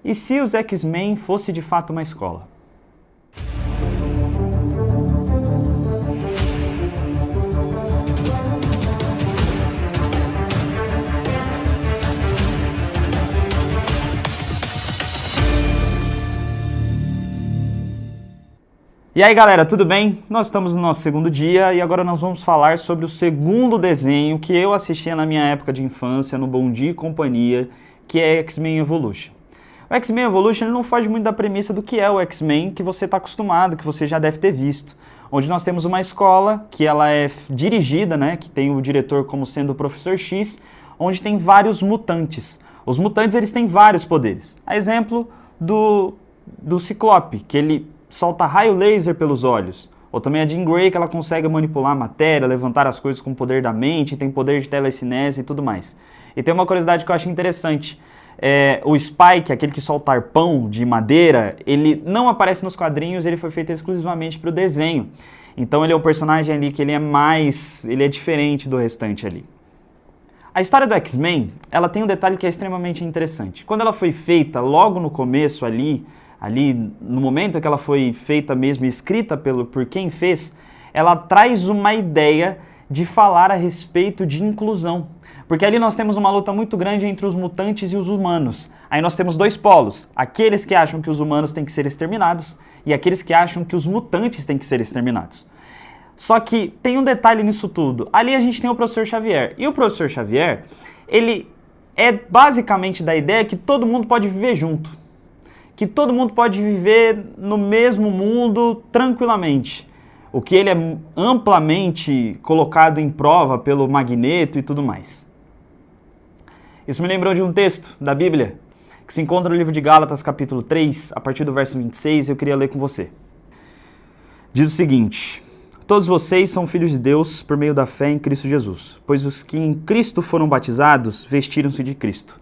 E se os X-Men fosse de fato uma escola? E aí galera, tudo bem? Nós estamos no nosso segundo dia e agora nós vamos falar sobre o segundo desenho que eu assistia na minha época de infância, no Bom Dia e Companhia, que é X-Men Evolution. O X-Men Evolution ele não foge muito da premissa do que é o X-Men que você está acostumado, que você já deve ter visto. Onde nós temos uma escola que ela é dirigida, né, que tem o diretor como sendo o Professor X, onde tem vários mutantes. Os mutantes eles têm vários poderes. A exemplo do Ciclope, que ele solta raio laser pelos olhos. Ou também a Jean Grey, que ela consegue manipular a matéria, levantar as coisas com o poder da mente, tem poder de telecinese e tudo mais. E tem uma curiosidade que eu acho interessante. O Spike, aquele que solta arpão de madeira, ele não aparece nos quadrinhos, ele foi feito exclusivamente para o desenho. Então ele é um personagem ali que ele é diferente do restante ali. A história do X-Men, ela tem um detalhe que é extremamente interessante. Quando ela foi feita, logo no começo ali no momento que ela foi feita mesmo, escrita por quem fez, ela traz uma ideia de falar a respeito de inclusão. Porque ali nós temos uma luta muito grande entre os mutantes e os humanos. Aí nós temos dois polos, aqueles que acham que os humanos têm que ser exterminados e aqueles que acham que os mutantes têm que ser exterminados. Só que tem um detalhe nisso tudo. Ali a gente tem o Professor Xavier. E o Professor Xavier, ele é basicamente da ideia que todo mundo pode viver junto. Que todo mundo pode viver no mesmo mundo tranquilamente. O que ele é amplamente colocado em prova pelo Magneto e tudo mais. Isso me lembrou de um texto da Bíblia, que se encontra no livro de Gálatas, capítulo 3, a partir do verso 26, eu queria ler com você. Diz o seguinte: todos vocês são filhos de Deus por meio da fé em Cristo Jesus, pois os que em Cristo foram batizados vestiram-se de Cristo.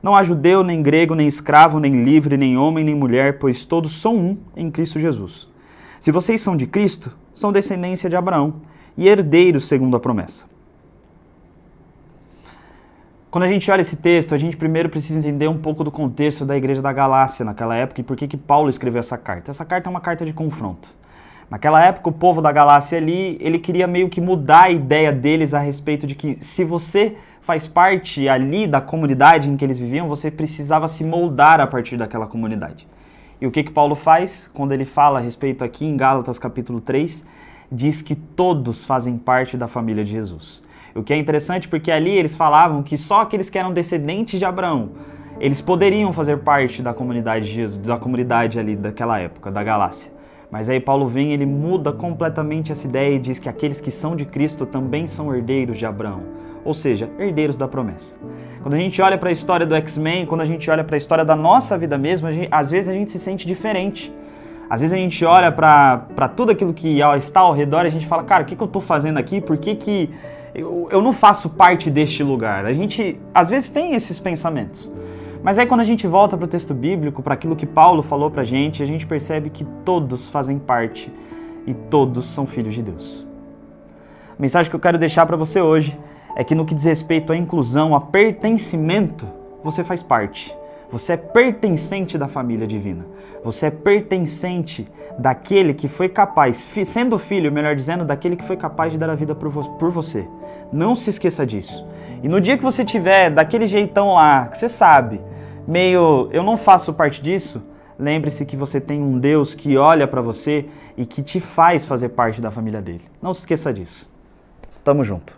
Não há judeu, nem grego, nem escravo, nem livre, nem homem, nem mulher, pois todos são um em Cristo Jesus. Se vocês são de Cristo, são descendência de Abraão e herdeiros segundo a promessa. Quando a gente olha esse texto, a gente primeiro precisa entender um pouco do contexto da Igreja da Galácia naquela época e por que Paulo escreveu essa carta. Essa carta é uma carta de confronto. Naquela época, o povo da Galácia ali, ele queria meio que mudar a ideia deles a respeito de que se você faz parte ali da comunidade em que eles viviam, você precisava se moldar a partir daquela comunidade. E o que Paulo faz quando ele fala a respeito aqui em Gálatas capítulo 3? Diz que todos fazem parte da família de Jesus. O que é interessante porque ali eles falavam que só aqueles que eram descendentes de Abraão, eles poderiam fazer parte da comunidade de Jesus, da comunidade ali daquela época, da Galácia. Mas aí Paulo vem, ele muda completamente essa ideia e diz que aqueles que são de Cristo também são herdeiros de Abraão, ou seja, herdeiros da promessa. Quando a gente olha para a história do X-Men, quando a gente olha para a história da nossa vida mesmo, às vezes a gente se sente diferente. Às vezes a gente olha para tudo aquilo que está ao redor e a gente fala, cara, o que eu estou fazendo aqui? Por que eu não faço parte deste lugar? A gente, às vezes, tem esses pensamentos. Mas aí quando a gente volta para o texto bíblico, para aquilo que Paulo falou para a gente percebe que todos fazem parte e todos são filhos de Deus. A mensagem que eu quero deixar para você hoje é que no que diz respeito à inclusão, a pertencimento, você faz parte. Você é pertencente da família divina. Você é pertencente daquele que foi capaz, sendo filho, melhor dizendo, daquele que foi capaz de dar a vida por você. Não se esqueça disso. E no dia que você tiver daquele jeitão lá, que você sabe, meio, eu não faço parte disso, lembre-se que você tem um Deus que olha para você e que te faz fazer parte da família dele. Não se esqueça disso. Tamo junto.